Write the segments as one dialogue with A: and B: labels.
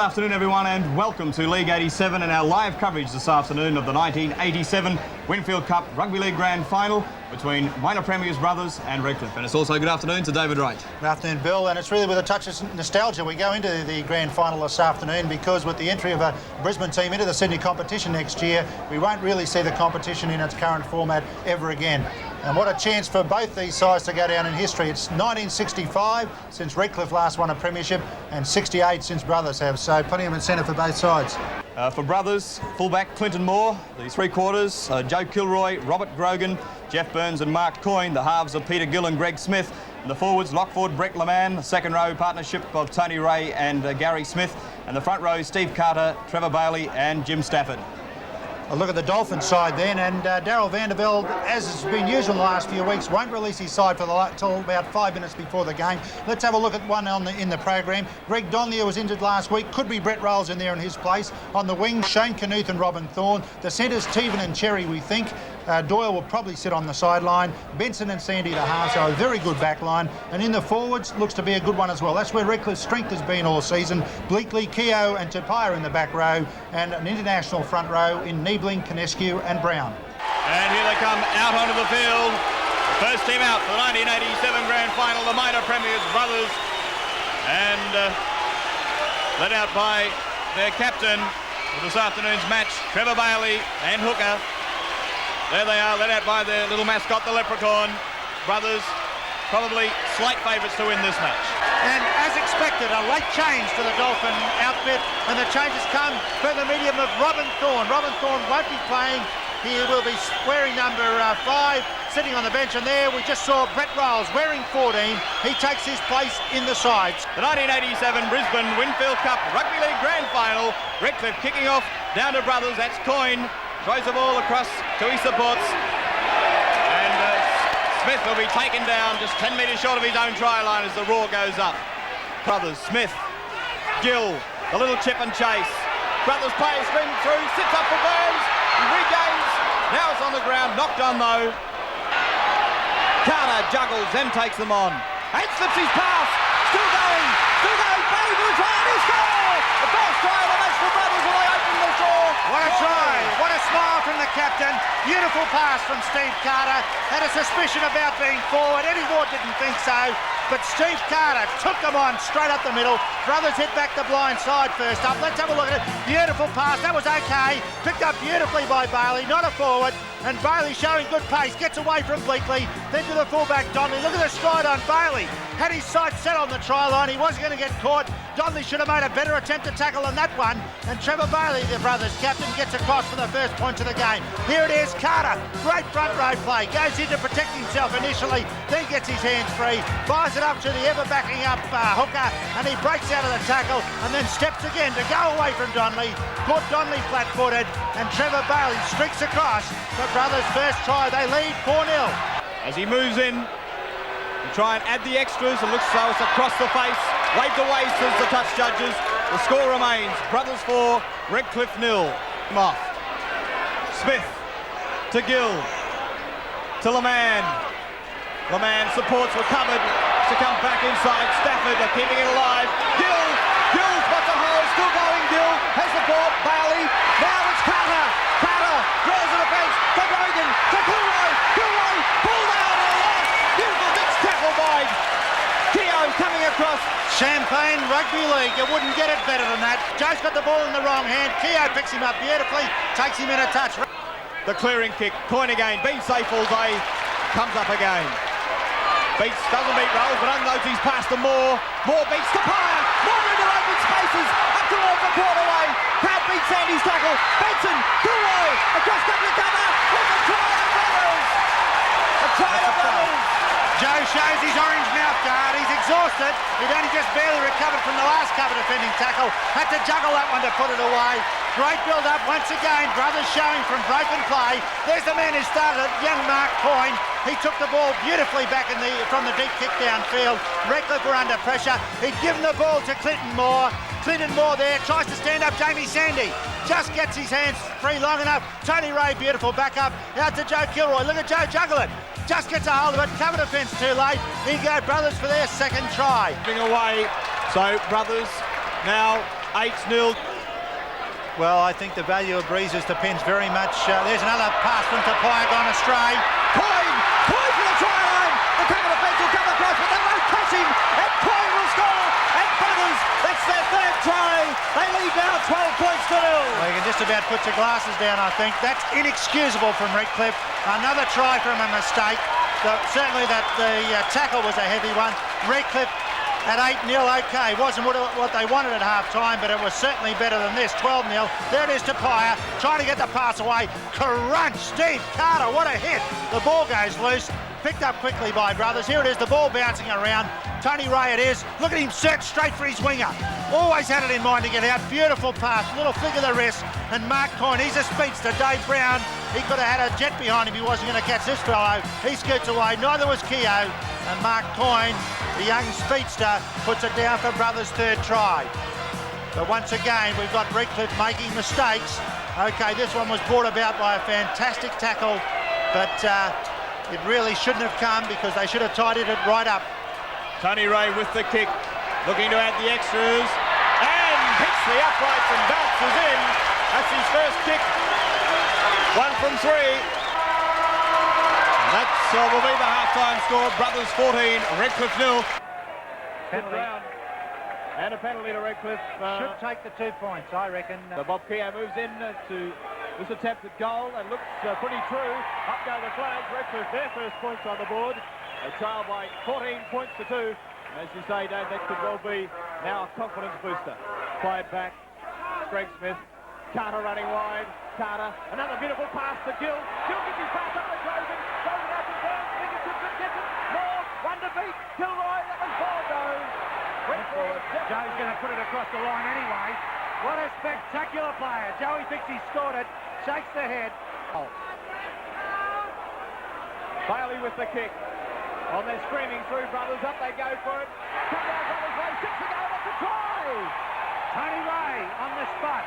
A: Good afternoon, everyone, and welcome to League 87 and our live coverage this afternoon of the 1987 Winfield Cup Rugby League Grand Final between minor premiers brothers and Redcliffe. And it's also good afternoon to David Wright.
B: Good afternoon, Bill, and it's really with a touch of nostalgia we go into the grand final this afternoon, because with the entry of a Brisbane team into the Sydney competition next year, we won't really see the competition in its current format ever again. And what a chance for both these sides to go down in history. It's 1965 since Redcliffe last won a premiership, and 68 since brothers have, so plenty of incentive for both sides.
A: For brothers, fullback Clinton Moore, the three quarters, Joe Kilroy, Robert Grogan, Jeff Burns and Mark Coyne, the halves of Peter Gill and Greg Smith, and the forwards Lockford, Brett Leman, the second row partnership of Tony Ray and Gary Smith, and the front row Steve Carter, Trevor Bailey and Jim Stafford.
B: A look at the Dolphins side then, and Darryl Vandervelde, as has been usual in the last few weeks, won't release his side till about 5 minutes before the game. Let's have a look at one in the program. Greg Donnelly, who was injured last week, could be Brett Rolls in there in his place. On the wings, Shane Knuth and Robin Thorne. The centres, Teven and Cherry, we think. Doyle will probably sit on the sideline. Benson and Sandy the halves, so a very good back line. And in the forwards, looks to be a good one as well. That's where Redcliffe's strength has been all season. Bleakley, Keogh and Tapia in the back row, and an international front row in Niebling, Canescu and Brown.
A: And here they come out onto the field. First team out for the 1987 Grand Final, the minor premiers brothers. And led out by their captain for this afternoon's match, Trevor Bailey and hooker. There they are, led out by their little mascot, the Leprechaun. Brothers, probably slight favourites to win this match.
B: And as expected, a late change to the Dolphin outfit, and the changes come through the medium of Robin Thorne. Robin Thorne won't be playing. He will be wearing number 5, sitting on the bench, and there we just saw Brett Rolls wearing 14. He takes his place in the sides.
A: The 1987 Brisbane Winfield Cup Rugby League Grand Final. Redcliffe kicking off down to brothers. That's Coyne. Throws the ball across to his supports. And Smith will be taken down just 10 metres short of his own try line as the roar goes up. Brothers, Smith, Gill, a little chip and chase. Brothers player streaming through, sits up for Burns, he regains, now it's on the ground, knocked on though. Carter juggles, then takes them on. And slips his pass, still going, Bailey for the try, and he scores! The first try of the match for brothers when they open the draw.
B: What a try, what a smile from the captain. Beautiful pass from Steve Carter. Had a suspicion about being forward. Eddie Ward didn't think so, but Steve Carter took them on straight up the middle. Brothers hit back the blind side first up. Let's have a look at it. Beautiful pass, that was okay. Picked up beautifully by Bailey, not a forward. And Bailey showing good pace, gets away from Bleakley, then to the fullback Donnelly. Look at the stride on Bailey. Had his sights set on the try line, he was going to get caught. Donnelly should have made a better attempt to tackle than that one. And Trevor Bailey, the brothers' captain, gets across for the first points of the game. Here it is, Carter, great front row play. Goes in to protect himself initially, then gets his hands free, fires it up to the ever backing up hooker, and he breaks out of the tackle and then steps again to go away from Donnelly. Caught Donnelly flat-footed, and Trevor Bailey streaks across. The brothers' first try, they lead 4-0.
A: As he moves in to try and add the extras, it looks so it's across the face, waved away, says the touch judges. The score remains brothers 4, Redcliffe 0. Off. Smith to Gill to Leman. Leman supports, recovered to come back inside. Stafford are keeping it alive. Gill spots a hole, still going. Gill has the ball. Bailey. Now it's Carter. Carter draws to the bench to Grogan to Kilroy. Kilroy pulled out on the left. Beautiful ditch tackle by Keogh coming across.
B: Champagne Rugby League, you wouldn't get it better than that. Joe's got the ball in the wrong hand. Keogh picks him up beautifully, takes him in a touch.
A: The clearing kick, Coyne again, beats safe all day, comes up again. Beats, doesn't beat Rolls, but unloads his pass to Moore. Moore beats Tapia, Moore into open spaces, up towards the quarterway. Proud beats Sandy's tackle. Benson, Kilroy, across cover to cover, with a try of brothers. A try of brothers.
B: Joe shows his orange mouth guard. He's exhausted. He'd only just barely recovered from the last cover defending tackle. Had to juggle that one to put it away. Great build-up once again. Brothers showing from broken play. There's the man who started it, young Mark Coyne. He took the ball beautifully back from the deep kick downfield. Redcliffe were under pressure. He'd given the ball to Clinton Moore. Clinton Moore there, tries to stand up Jamie Sandy. Just gets his hands free long enough. Tony Ray, beautiful backup. Out to Joe Kilroy. Look at Joe juggle it. Just gets a hold of it. Cover defence too late. Here go brothers for their second try.
A: Away. So brothers now 8-0.
B: Well, I think the value of breezes depends very much. There's another pass from Tapia gone astray.
A: Coyne for the try line. The cover defence will come across, but they won't catch him. And Coyne will score. And Brothers, that's their third try. They lead now 12 points to 0.
B: Well, you can just about put your glasses down, I think. That's inexcusable from Redcliffe. Another try from a mistake. Certainly the tackle was a heavy one. Redcliffe at 8-0, okay, wasn't what they wanted at half-time, but it was certainly better than this, 12-0. There it is to Tapia, trying to get the pass away. Crunch, Steve Carter, what a hit. The ball goes loose, picked up quickly by Brothers. Here it is, the ball bouncing around. Tony Ray it is. Look at him search straight for his winger. Always had it in mind to get out. Beautiful pass, little flick of the wrist. And Mark Coyne, he's a speedster. Dave Brown, he could have had a jet behind him. He wasn't going to catch this fellow. He scoots away. Neither was Keogh. And Mark Coyne, the young speedster, puts it down for Brothers' third try. But once again, we've got Redcliffe making mistakes. Okay, this one was brought about by a fantastic tackle, but it really shouldn't have come because they should have tidied it right up.
A: Tony Ray with the kick, looking to add the extras, and hits the uprights and bounces in. That's his first kick. 1 from 3. That will be the half-time score. Brothers 14, Redcliffe 0.
C: Penalty. And a penalty to Redcliffe.
B: Should take the 2 points, I reckon.
C: So Bob Keogh moves in to this attempt at goal and looks pretty true. Up go the flags. Redcliffe, their first points on the board. They trail by 14 points to 2. As you say, Dave, that could well be now a confidence booster. Play it back. Greg Smith. Carter running wide. Carter, another beautiful pass to Gill. Gill gets his pass up to Grogan. Grogan out to Burns. Gets it. More. One to beat. Kilroy. That was 4 goes. Went forward.
B: Joey's going to put it across the line anyway. What a spectacular player. Joey thinks he scored it. Shakes the head.
C: Bailey with the kick. On their screaming through, Brothers. Up they go for it. Come down Brothers' way. 6 to go. What's the try?
B: Tony Ray on the spot.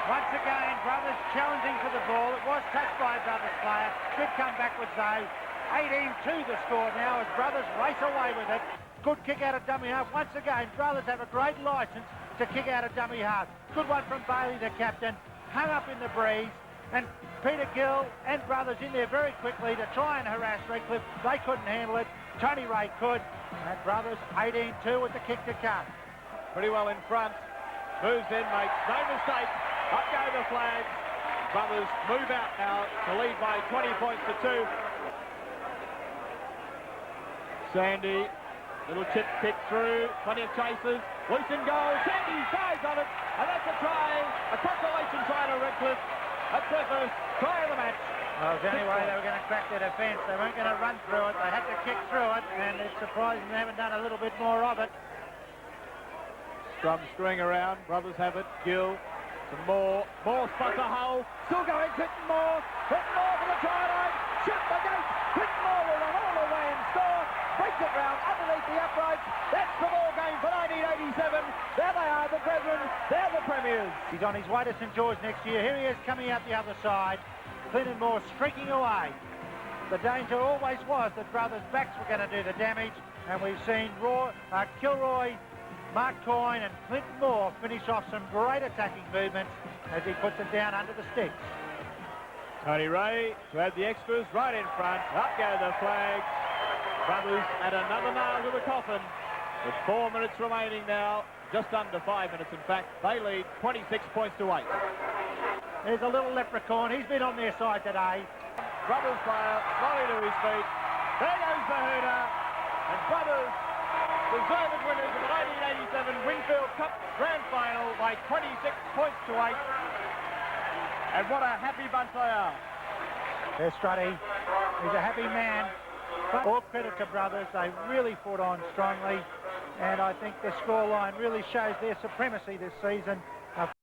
B: Once again, Brothers challenging for the ball. It was touched by a Brothers player. Good come backwards though. 18-2 the score now as Brothers race away with it. Good kick out of dummy half. Once again, Brothers have a great licence to kick out of dummy half. Good one from Bailey, the captain. Hung up in the breeze. And Peter Gill and Brothers in there very quickly to try and harass Redcliffe. They couldn't handle it. Tony Ray could. And Brothers 18-2 with the kick to come.
C: Pretty well in front. Moves in, makes no mistake. Up go the flags. Brothers move out now to lead by 20 points to 2. Sandy, little chip kick through, plenty of chasers. Loose in goal. Sandy dives on it, and that's a try. A consolation try to Redcliffe. That's their first try of the match.
B: Well, it was the only way they were going to crack their defence. They weren't going to run through it. They had to kick through it, and it's surprising they haven't done a little bit more of it.
C: Scrum string around. Brothers have it. Gill. Some more spots a hole. Still going. Clinton Moore for the try line. Shoot the gate. Clinton Moore will run all the way and score. Breaks it round underneath the uprights. That's the ball game for 1987. There they are, the brethren. They're the premiers.
B: He's on his way to St George next year. Here he is coming out the other side. Clinton Moore streaking away. The danger always was that Brothers' backs were going to do the damage, and we've seen Kilroy, Mark Coyne and Clinton Moore finish off some great attacking movements as he puts it down under the sticks.
C: Tony Ray to add the extras right in front. Up go the flags. Brothers add another nail to the coffin. With 4 minutes remaining now. Just under 5 minutes, in fact. They lead 26 points to 8.
B: There's a little leprechaun. He's been on their side today.
C: Brothers player, slowly to his feet. There goes the hooter. And Brothers, deserved winners of the 1987 Winfield Cup Grand Final by 26 points to 8. And what a happy bunch they are.
B: There's Strutty. He's a happy man. But all credit to Brothers. They really fought on strongly. And I think the scoreline really shows their supremacy this season.